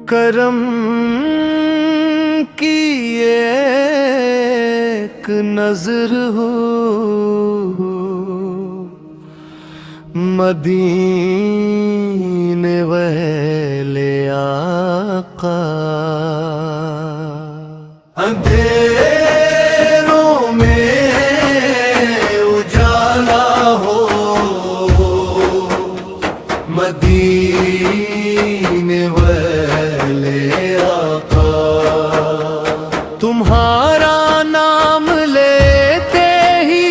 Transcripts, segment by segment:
کرم کی ایک نظر ہو مدینے والے آقا، اندھیروں میں اجالا ہو مدینے والے آقا، تمہارا نام لیتے ہی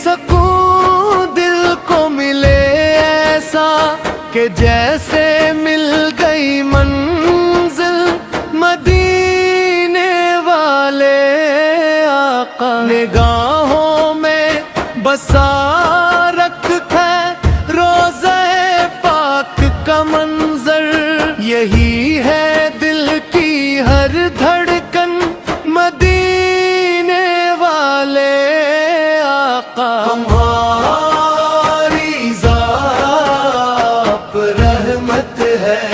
سکون دل کو ملے ایسا کہ جیسے مل گئی منزل مدینے والے آقا، نگاہوں میں بسا رکھا روضہ پاک کا منظر، یہی ہے دل کی ہر دھڑکن مدینے والے آقا، تمہاری ذات رحمت ہے،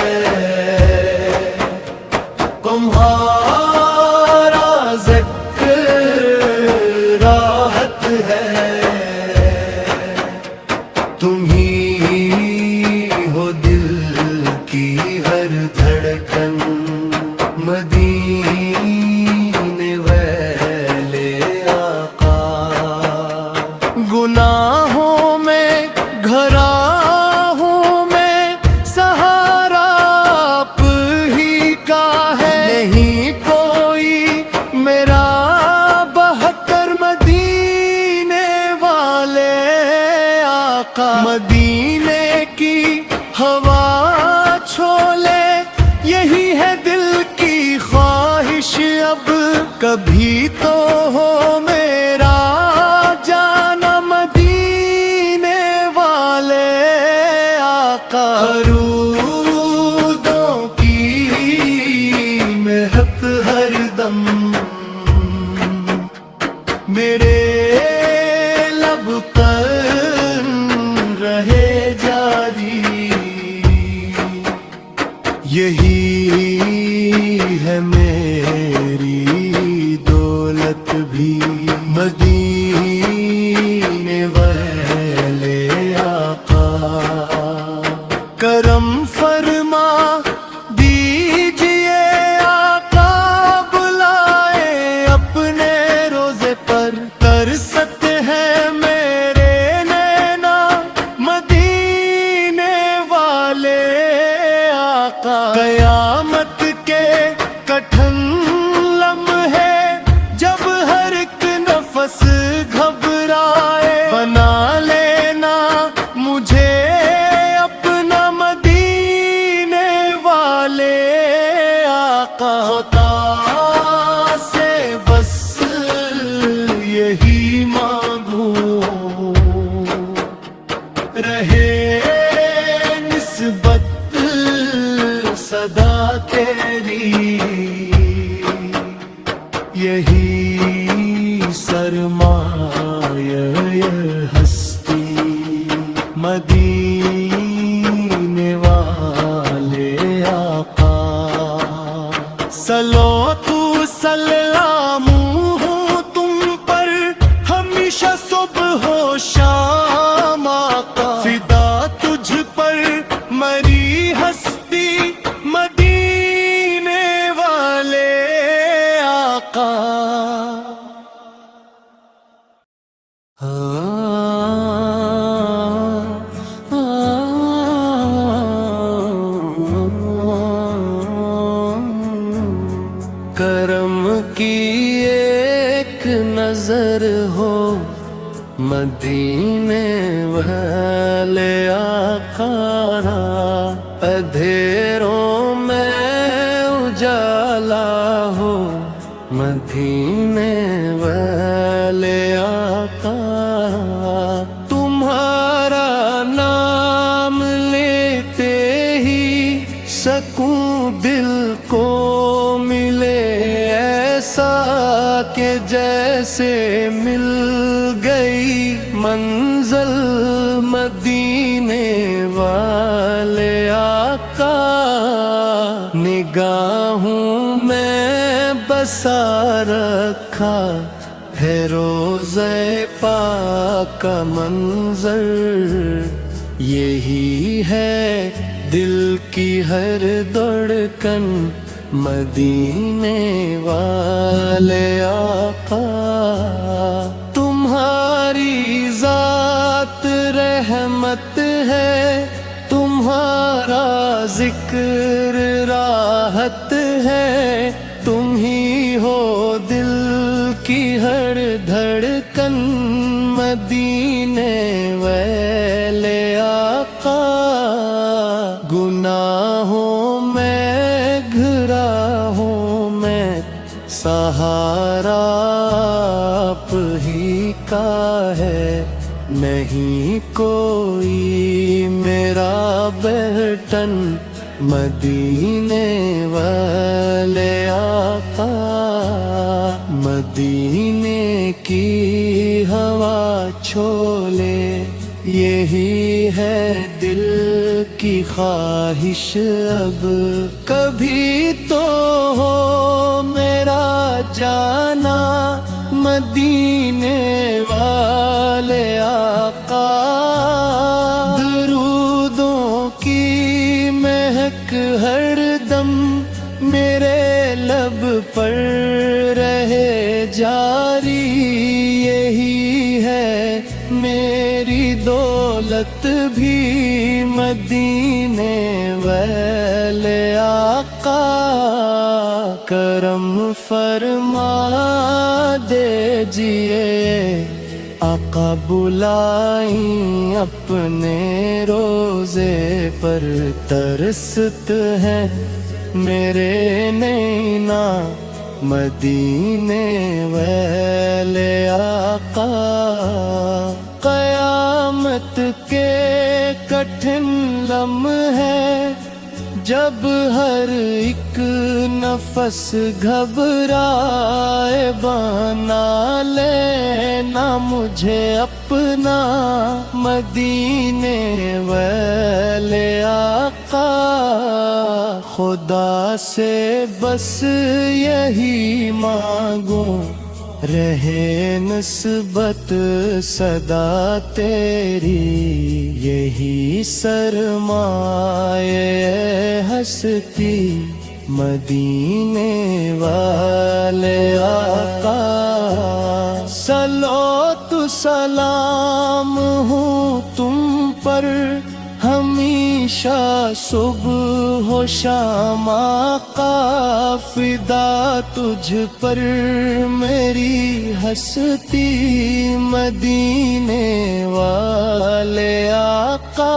تمہارا ذکر راحت ہے، تم ہی ہو دل کی ہر دھڑکن مدینے والے آقا، گناہوں میں گھرا ہوں میں سہارا آپ ہی کا ہے، نہیں کوئی میرا بہتر مدینے والے آقا، مدینے کی ہوا چھولے یہی ہے دل کی خواہش، اب کبھی تو ہو میرا جانا مدینے والے آقا، درودوں کی مہک ہر دم میرے لب پر رہے جاری، یہی ہے میری دولت بھی مدینے والے آقا، کرم فرما دیجئے آقا، بلائے اپنے روزے پر، ترستے ہیں میرے نینا مدینے والے آقا، قیامت کے کٹھن لمحے جب ہر ایک نفس گھبرائے، بنا لینا مجھے اپنا مدینے والے آقا، خدا سے بس یہی مانگوں رہے نسبت صدا تیری، یہی سرمایہ ہستی مدینے والے آقا، صلو تو سلام ہوں تم پر ہمیشہ صبح و شام آقا، فدا تجھ پر مری ہستی مدینے والے آقا، کرم کی ایک نظر ہو مدینے والے آقا، اندھیروں میں اجالا ہو مدینے والے آقا، تمہارا نام لیتے ہی سکون دل کو ملے ایسا کہ جیسے مل گئی منزل مدینے والے آقا، نگاہوں میں بسا رکھا ہے روضہ پاک کا منظر، یہی ہے دل کی ہر دھڑکن مدینے والے آقا۔ تمہاری ذات رحمت ہے، تمہارا ذکر راحت ہے، تم ہی ہو دل کی ہر دھڑکن مدینے والے آقا۔ گناہوں میں گھرا ہوں میں، سہارا آپ ہی کا ہے، نہیں کوئی میرا بہتن مدینے والے آقا۔ مدینے کی ہوا چھولے، یہی ہے دل کی خواہش، اب کبھی تو ہو میرا جانا مدینے والے آقا۔ درودوں کی مہک ہر دم میرے لب پر رہے جاری، یہی ہے میری دولت بھی مدینے والے آقا۔ کرم فرما دیجئے آقا، بلائیں اپنے روزے پر، ترست ہے میرے نینا مدینے والے آقا۔ قیامت کے کٹھن لمحے جب ہر ایک نفس گھبرائے، بنا لینا مجھے اپنا مدینے والے آقا۔ خدا سے بس یہی مانگوں، رہے نسبت سدا تیری، یہی سرمایہ ہستی مدینے والے آقا۔ صلوات و سلام ہوں تم پر ہمیشہ، صبح و شام آقا، فدا تجھ پر میری ہستی مدینے والے آقا۔